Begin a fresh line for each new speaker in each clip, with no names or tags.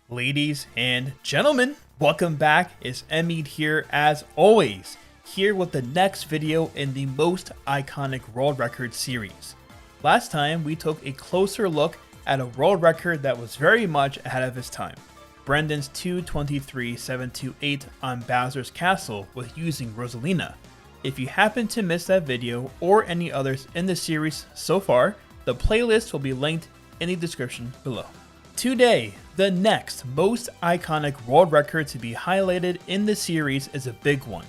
Ladies and gentlemen, welcome back. It's NMeade here as always, here with the next video in the Most Iconic World Record series. Last time we took a closer look at a world record that was very much ahead of its time. Brendan's 2:23.728 on Bowser's Castle with using Rosalina. If you happen to miss that video or any others in the series so far, the playlist will be linked in the description below. Today, the next most iconic world record to be highlighted in the series is a big one.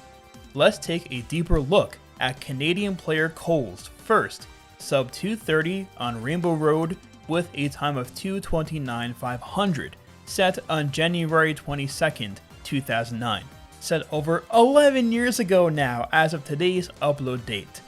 Let's take a deeper look at Canadian player Cole's first sub 230 on Rainbow Road with a time of 2:29.500, set on January 22nd, 2009. Set over 11 years ago now as of today's upload date.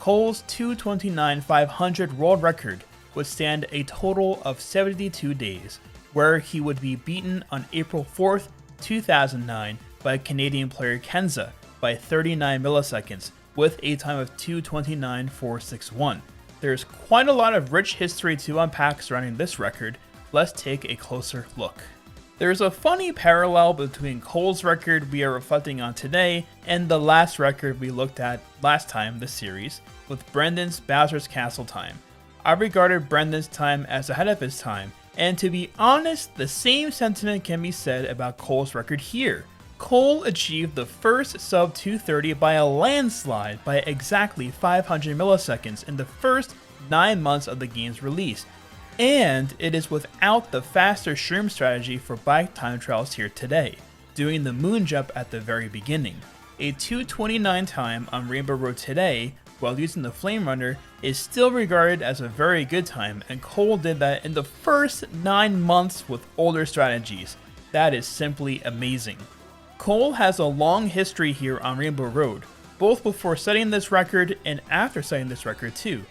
Cole's 2:29.500 world record would stand a total of 72 days, where he would be beaten on April 4th, 2009 by Canadian player Kenza by 39 milliseconds with a time of 2:29.461. There's quite a lot of rich history to unpack surrounding this record. Let's take a closer look. There's a funny parallel between Cole's record we are reflecting on today and the last record we looked at last time this series, with Brendan's Bowser's Castle time. I regarded Brendan's time as ahead of his time, and to be honest, the same sentiment can be said about Cole's record here. Cole achieved the first sub 230 by a landslide by exactly 500 milliseconds in the first 9 months of the game's release. And it is without the faster shroom strategy for bike time trials here today, doing the moon jump at the very beginning. A 2:29 time on Rainbow Road today, while using the Flame Runner, is still regarded as a very good time, and Cole did that in the first 9 months with older strategies. That is simply amazing. Cole has a long history here on Rainbow Road, both before setting this record and after setting this record too.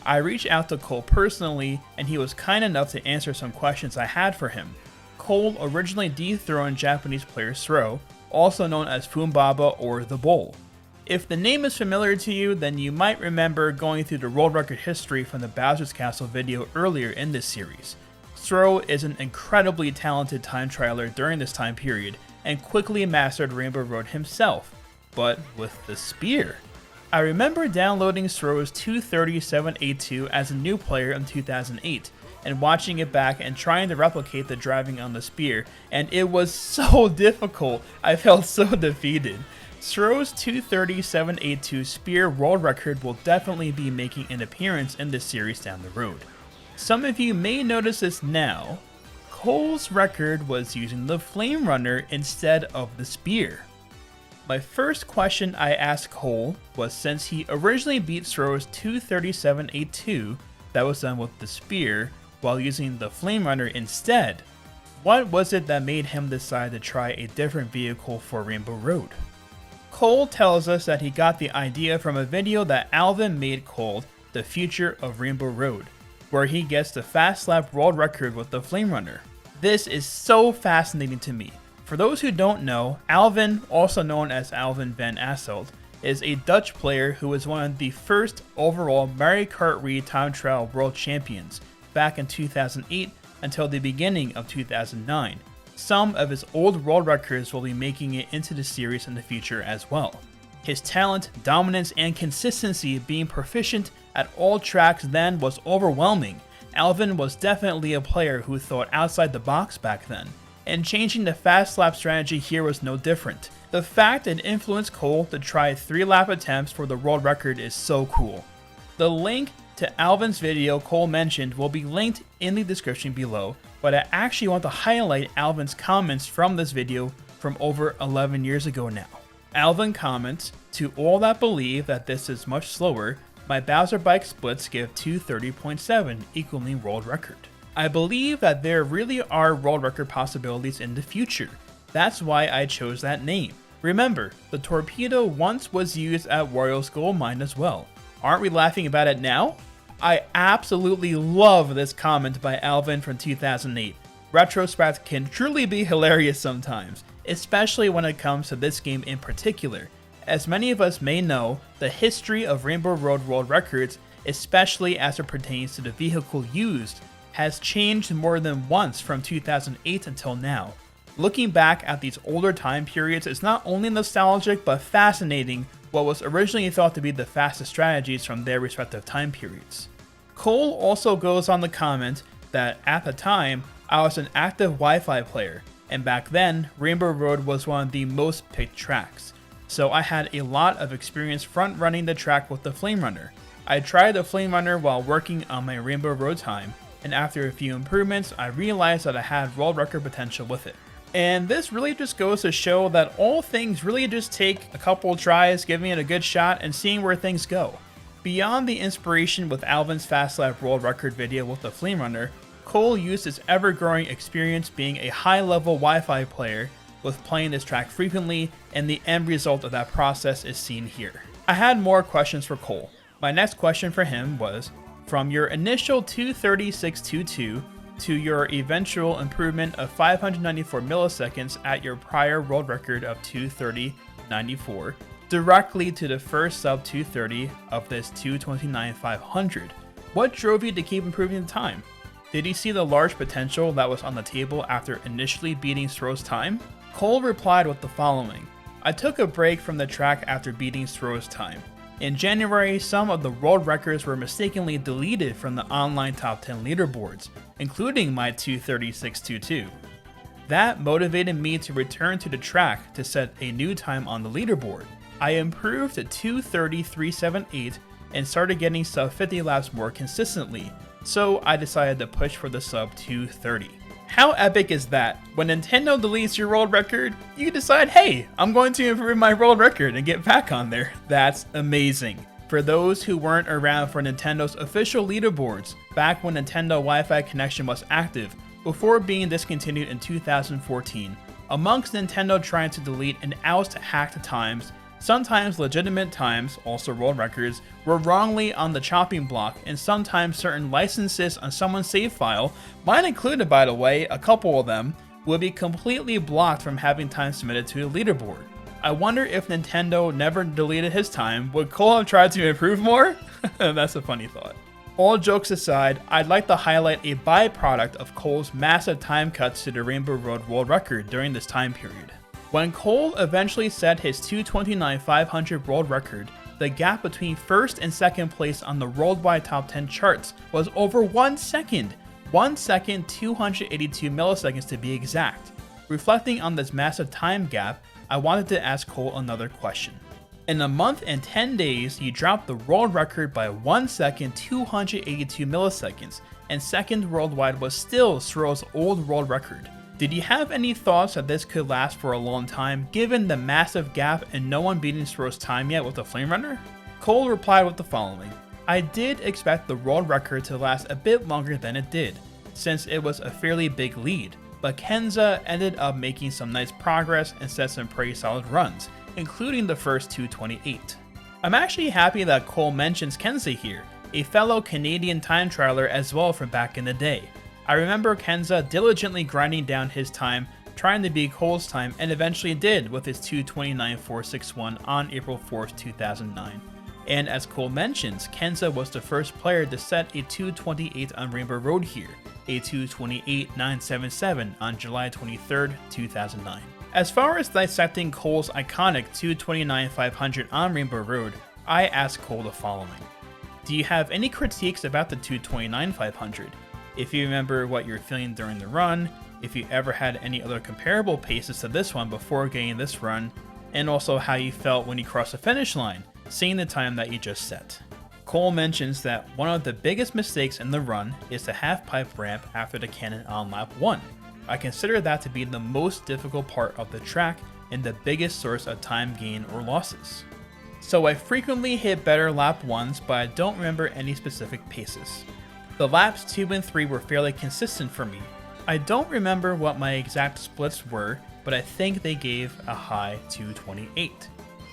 I reached out to Cole personally, and he was kind enough to answer some questions I had for him. Cole originally dethroned Japanese player Throw, also known as Fumbaba or the Bull. If the name is familiar to you, then you might remember going through the world record history from the Bowser's Castle video earlier in this series. Throw is an incredibly talented time trialer during this time period, and quickly mastered Rainbow Road himself, but with the spear. I remember downloading Throw's 2:30.782 as a new player in 2008, and watching it back and trying to replicate the driving on the spear, and it was so difficult. I felt so defeated. Throw's 2:30.782 spear world record will definitely be making an appearance in this series down the road. Some of you may notice this now. Cole's record was using the Flame Runner instead of the spear. My first question I asked Cole was, since he originally beat Throw's 2:30.782 that was done with the spear while using the Flame Runner instead, what was it that made him decide to try a different vehicle for Rainbow Road? Cole tells us that he got the idea from a video that Alvin made called The Future of Rainbow Road, where he gets the fast lap world record with the Flame Runner. This is so fascinating to me. For those who don't know, Alvin, also known as Alvin van Asselt, is a Dutch player who was one of the first overall Mario Kart Wii time trial world champions back in 2008 until the beginning of 2009. Some of his old world records will be making it into the series in the future as well. His talent, dominance, and consistency being proficient at all tracks then was overwhelming. Alvin was definitely a player who thought outside the box back then, and changing the fast lap strategy here was no different. The fact it influenced Cole to try 3 lap attempts for the world record is so cool. The link to Alvin's video Cole mentioned will be linked in the description below, but I actually want to highlight Alvin's comments from this video from over 11 years ago now. Alvin comments, "To all that believe that this is much slower, my Bowser bike splits give 2:30.7 equaling world record. I believe that there really are world record possibilities in the future. That's why I chose that name. Remember, the torpedo once was used at Wario's Gold Mine as well. Aren't we laughing about it now?" I absolutely love this comment by Alvin from 2008. Retrospect can truly be hilarious sometimes, especially when it comes to this game in particular. As many of us may know, the history of Rainbow Road world records, especially as it pertains to the vehicle used, has changed more than once from 2008 until now. Looking back at these older time periods is not only nostalgic but fascinating what was originally thought to be the fastest strategies from their respective time periods. Cole also goes on to comment that at the time, I was an active Wi-Fi player, and back then, Rainbow Road was one of the most picked tracks. So I had a lot of experience front running the track with the Flame Runner. I tried the Flame Runner while working on my Rainbow Road time, and after a few improvements, I realized that I had world record potential with it. And this really just goes to show that all things really just take a couple tries, giving it a good shot, and seeing where things go. Beyond the inspiration with Alvin's Fast Lap world record video with the Flame Runner, Cole used his ever-growing experience being a high-level Wi-Fi player with playing this track frequently, and the end result of that process is seen here. I had more questions for Cole. My next question for him was, from your initial 2:36.22 to your eventual improvement of 594 milliseconds at your prior world record of 2:30.94, directly to the first sub 2:30 of this 2:29.500, what drove you to keep improving the time? Did you see the large potential that was on the table after initially beating Stroh's time? Cole replied with the following: I took a break from the track after beating Stroh's time. In January, some of the world records were mistakenly deleted from the online top 10 leaderboards, including my 2:36.22. That motivated me to return to the track to set a new time on the leaderboard. I improved to 2:30.378 and started getting sub 50 laps more consistently, so I decided to push for the sub 2:30. How epic is that? When Nintendo deletes your world record, you decide, hey, I'm going to improve my world record and get back on there. That's amazing. For those who weren't around for Nintendo's official leaderboards, back when Nintendo Wi-Fi connection was active, before being discontinued in 2014, amongst Nintendo trying to delete and oust hacked times, sometimes legitimate times, also world records, were wrongly on the chopping block, and sometimes certain licenses on someone's save file, mine included by the way, a couple of them, would be completely blocked from having time submitted to a leaderboard. I wonder if Nintendo never deleted his time, would Cole have tried to improve more? That's a funny thought. All jokes aside, I'd like to highlight a byproduct of Cole's massive time cuts to the Rainbow Road world record during this time period. When Cole eventually set his 2:29.500 world record, the gap between first and second place on the worldwide top 10 charts was over 1 second. 1 second, 282 milliseconds to be exact. Reflecting on this massive time gap, I wanted to ask Cole another question. In a month and 10 days, he dropped the world record by 1 second, 282 milliseconds, and second worldwide was still Stroh's old world record. Did you have any thoughts that this could last for a long time, given the massive gap and no one beating Stroh's time yet with the Flame Runner? Cole replied with the following: I did expect the world record to last a bit longer than it did, since it was a fairly big lead, but Kenza ended up making some nice progress and set some pretty solid runs, including the first 2:28. I'm actually happy that Cole mentions Kenza here, a fellow Canadian time trialer as well from back in the day. I remember Kenza diligently grinding down his time, trying to beat Cole's time, and eventually did with his 2:29.461 on April 4th, 2009. And as Cole mentions, Kenza was the first player to set a 2:28 on Rainbow Road here, a 2:28.977 on July 23rd, 2009. As far as dissecting Cole's iconic 2:29.500 on Rainbow Road, I asked Cole the following: do you have any critiques about the 2:29.500? If you remember what you're feeling during the run, if you ever had any other comparable paces to this one before getting this run, and also how you felt when you crossed the finish line, seeing the time that you just set. Cole mentions that one of the biggest mistakes in the run is the half-pipe ramp after the cannon on lap 1. I consider that to be the most difficult part of the track and the biggest source of time gain or losses. So I frequently hit better lap 1s, but I don't remember any specific paces. The laps 2 and 3 were fairly consistent for me. I don't remember what my exact splits were, but I think they gave a high 2:28.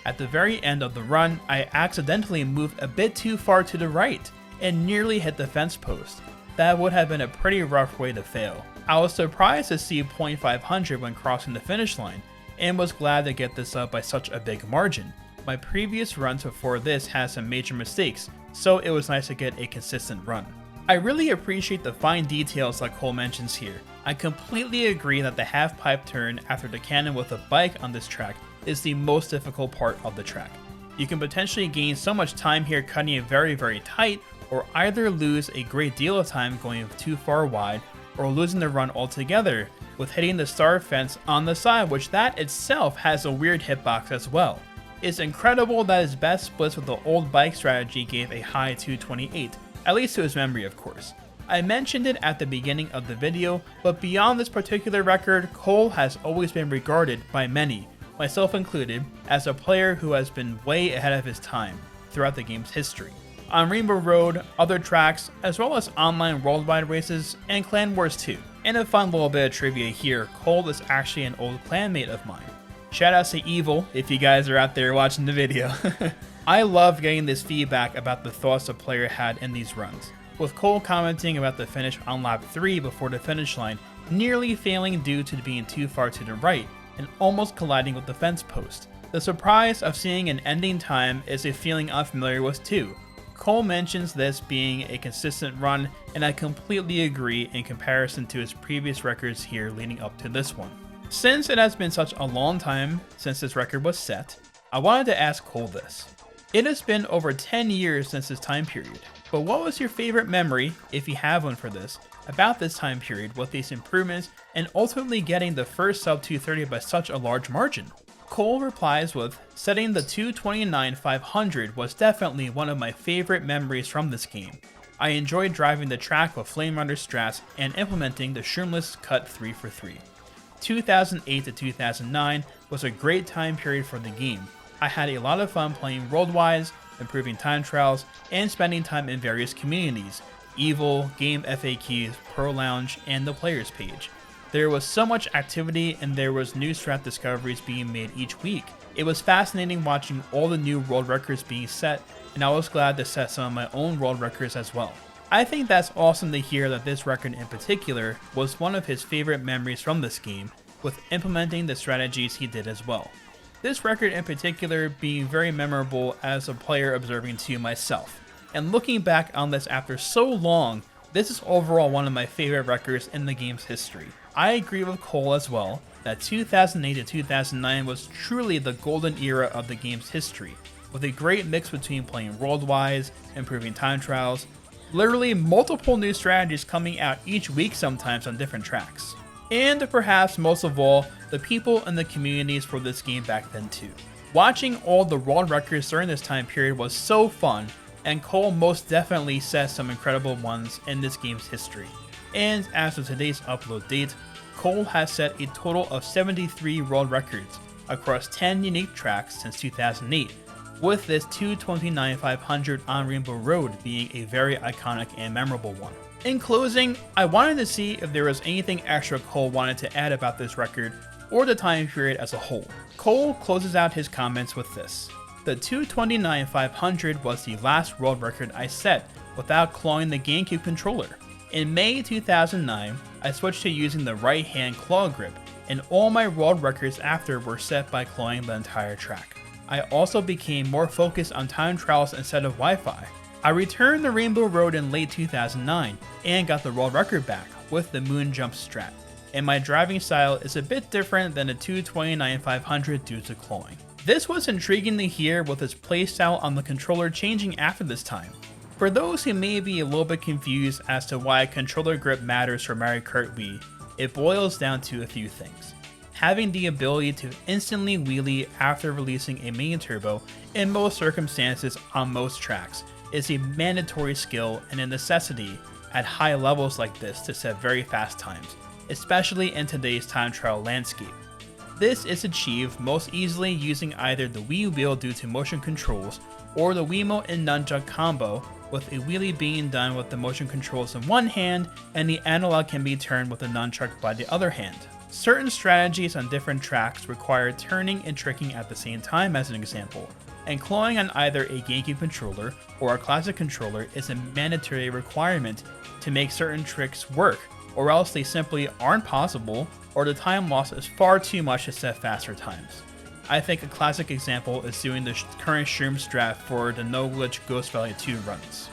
At the very end of the run, I accidentally moved a bit too far to the right and nearly hit the fence post. That would have been a pretty rough way to fail. I was surprised to see 0.500 when crossing the finish line, and was glad to get this up by such a big margin. My previous runs before this had some major mistakes, so it was nice to get a consistent run. I really appreciate the fine details that Cole mentions here. I completely agree that the half pipe turn after the cannon with a bike on this track is the most difficult part of the track. You can potentially gain so much time here cutting it very tight, or either lose a great deal of time going too far wide, or losing the run altogether with hitting the star fence on the side, which that itself has a weird hitbox as well. It's incredible that his best splits with the old bike strategy gave a high 228, at least to his memory of course. I mentioned it at the beginning of the video, but beyond this particular record, Cole has always been regarded by many, myself included, as a player who has been way ahead of his time throughout the game's history. On Rainbow Road, other tracks, as well as online worldwide races, and Clan Wars 2. And a fun little bit of trivia here, Cole is actually an old clanmate of mine. Shoutouts to Evil, if you guys are out there watching the video. I love getting this feedback about the thoughts the player had in these runs, with Cole commenting about the finish on lap 3 before the finish line, nearly failing due to being too far to the right, and almost colliding with the fence post. The surprise of seeing an ending time is a feeling I'm familiar with too. Cole mentions this being a consistent run, and I completely agree in comparison to his previous records here leading up to this one. Since it has been such a long time since this record was set, I wanted to ask Cole this. It has been over 10 years since this time period, but what was your favorite memory, if you have one for this, about this time period with these improvements and ultimately getting the first sub 230 by such a large margin? Cole replies with, setting the 229-500 was definitely one of my favorite memories from this game. I enjoyed driving the track with Flame Runner strats and implementing the shroomless cut 3-for-3. 2008 to 2009 was a great time period for the game. I had a lot of fun playing worldwide, improving time trials, and spending time in various communities, Evil, Game FAQs, Pro Lounge, and the Players page. There was so much activity and there was new strat discoveries being made each week. It was fascinating watching all the new world records being set, and I was glad to set some of my own world records as well. I think that's awesome to hear that this record in particular was one of his favorite memories from this game, with implementing the strategies he did as well. This record in particular being very memorable as a player observing to myself. And looking back on this after so long, this is overall one of my favorite records in the game's history. I agree with Cole as well, that 2008 to 2009 was truly the golden era of the game's history, with a great mix between playing worldwide, improving time trials, literally multiple new strategies coming out each week sometimes on different tracks. And perhaps most of all, the people and the communities for this game back then too. Watching all the world records during this time period was so fun, and Cole most definitely set some incredible ones in this game's history. And as of today's upload date, Cole has set a total of 73 world records across 10 unique tracks since 2008, with this 229-500 on Rainbow Road being a very iconic and memorable one. In closing, I wanted to see if there was anything extra Cole wanted to add about this record or the time period as a whole. Cole closes out his comments with this. The 229-500 was the last world record I set without clawing the GameCube controller. In May 2009, I switched to using the right hand claw grip, and all my world records after were set by clawing the entire track. I also became more focused on time trials instead of Wi-Fi. I returned to Rainbow Road in late 2009 and got the world record back with the moon jump strat, and my driving style is a bit different than the 229-500 due to clawing. This was intriguing to hear with its playstyle on the controller changing after this time. For those who may be a little bit confused as to why controller grip matters for Mario Kart Wii, it boils down to a few things. Having the ability to instantly wheelie after releasing a mini turbo in most circumstances on most tracks is a mandatory skill and a necessity at high levels like this to set very fast times, especially in today's time trial landscape. This is achieved most easily using either the Wii wheel due to motion controls or the Wiimote and nunchuck combo, with a wheelie being done with the motion controls in one hand and the analog can be turned with the nunchuck by the other hand. Certain strategies on different tracks require turning and tricking at the same time as an example, and clawing on either a GameCube controller or a classic controller is a mandatory requirement to make certain tricks work, or else they simply aren't possible, or the time loss is far too much to set faster times. I think a classic example is doing the current Shroom strat for the no glitch Ghost Valley 2 runs.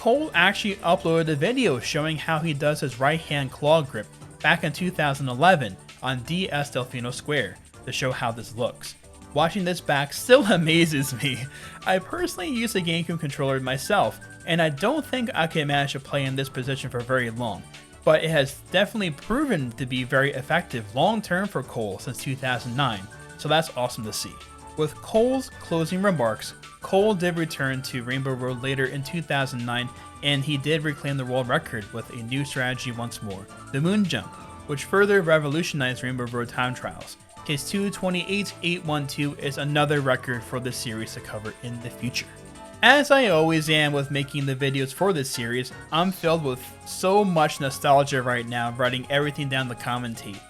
Cole actually uploaded a video showing how he does his right hand claw grip back in 2011 on DS Delfino Square to show how this looks. Watching this back still amazes me. I personally use a GameCube controller myself, and I don't think I can manage to play in this position for very long, but it has definitely proven to be very effective long term for Cole since 2009, so that's awesome to see. With Cole's closing remarks, Cole did return to Rainbow Road later in 2009, and he did reclaim the world record with a new strategy once more, the Moon Jump, which further revolutionized Rainbow Road time trials. His 2:28.812 is another record for the series to cover in the future. As I always am with making the videos for this series, I'm filled with so much nostalgia right now writing everything down to commentate.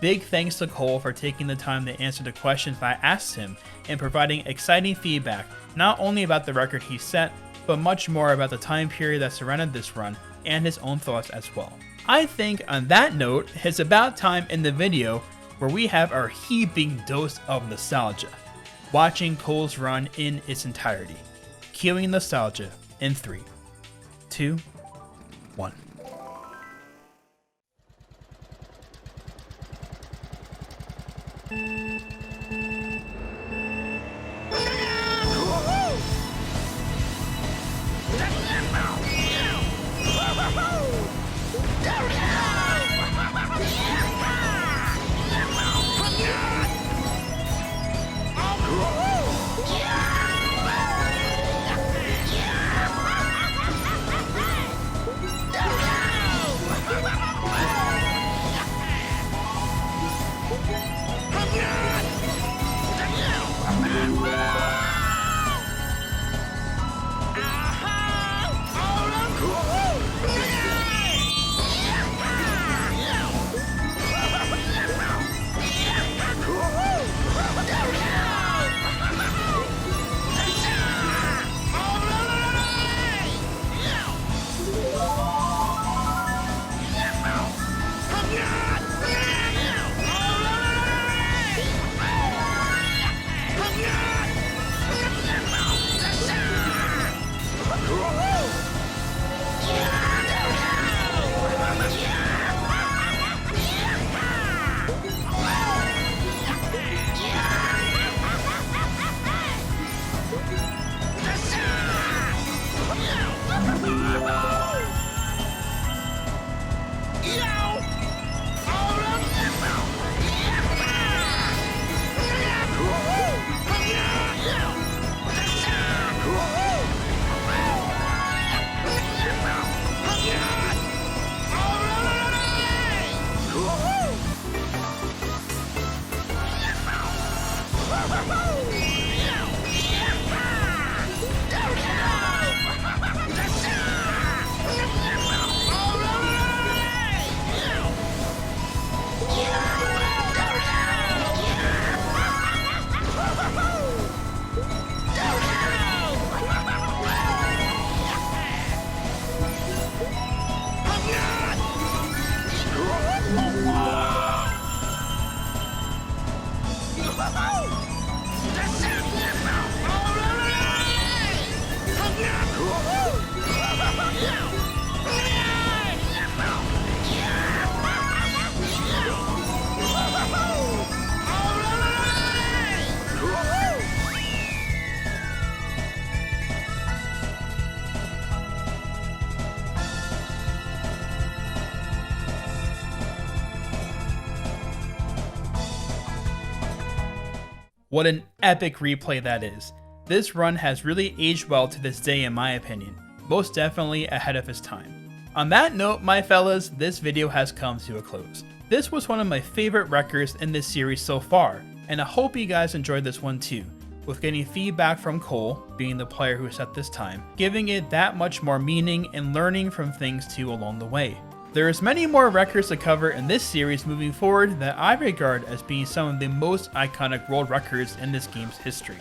Big thanks to Cole for taking the time to answer the questions I asked him and providing exciting feedback, not only about the record he set, but much more about the time period that surrounded this run and his own thoughts as well. I think on that note, it's about time in the video where we have our heaping dose of nostalgia, watching Cole's run in its entirety. Cueing nostalgia in 3, 2, 1. What an epic replay that is. This run has really aged well to this day in my opinion, most definitely ahead of its time. On that note, my fellas, this video has come to a close. This was one of my favorite records in this series so far, and I hope you guys enjoyed this one too, with getting feedback from Cole, being the player who set this time, giving it that much more meaning and learning from things too along the way. There is many more records to cover in this series moving forward that I regard as being some of the most iconic world records in this game's history.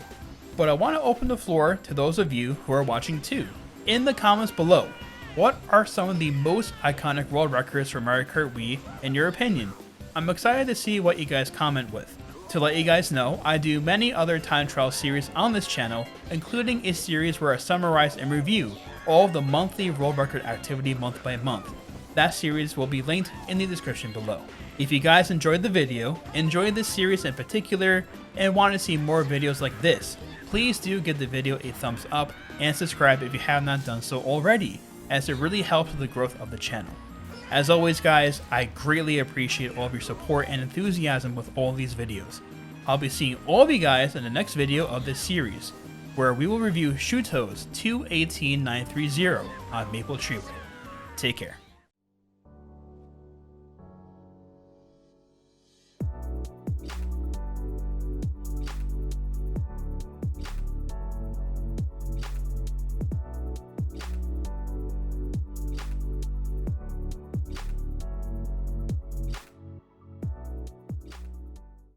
But I want to open the floor to those of you who are watching too. In the comments below, what are some of the most iconic world records for Mario Kart Wii in your opinion? I'm excited to see what you guys comment with. To let you guys know, I do many other time trial series on this channel, including a series where I summarize and review all of the monthly world record activity month by month. That series will be linked in the description below. If you guys enjoyed the video, enjoyed this series in particular, and want to see more videos like this, please do give the video a thumbs up and subscribe if you have not done so already, as it really helps with the growth of the channel. As always guys, I greatly appreciate all of your support and enthusiasm with all these videos. I'll be seeing all of you guys in the next video of this series, where we will review Shuto's 218930 on Maple Treeway. Take care.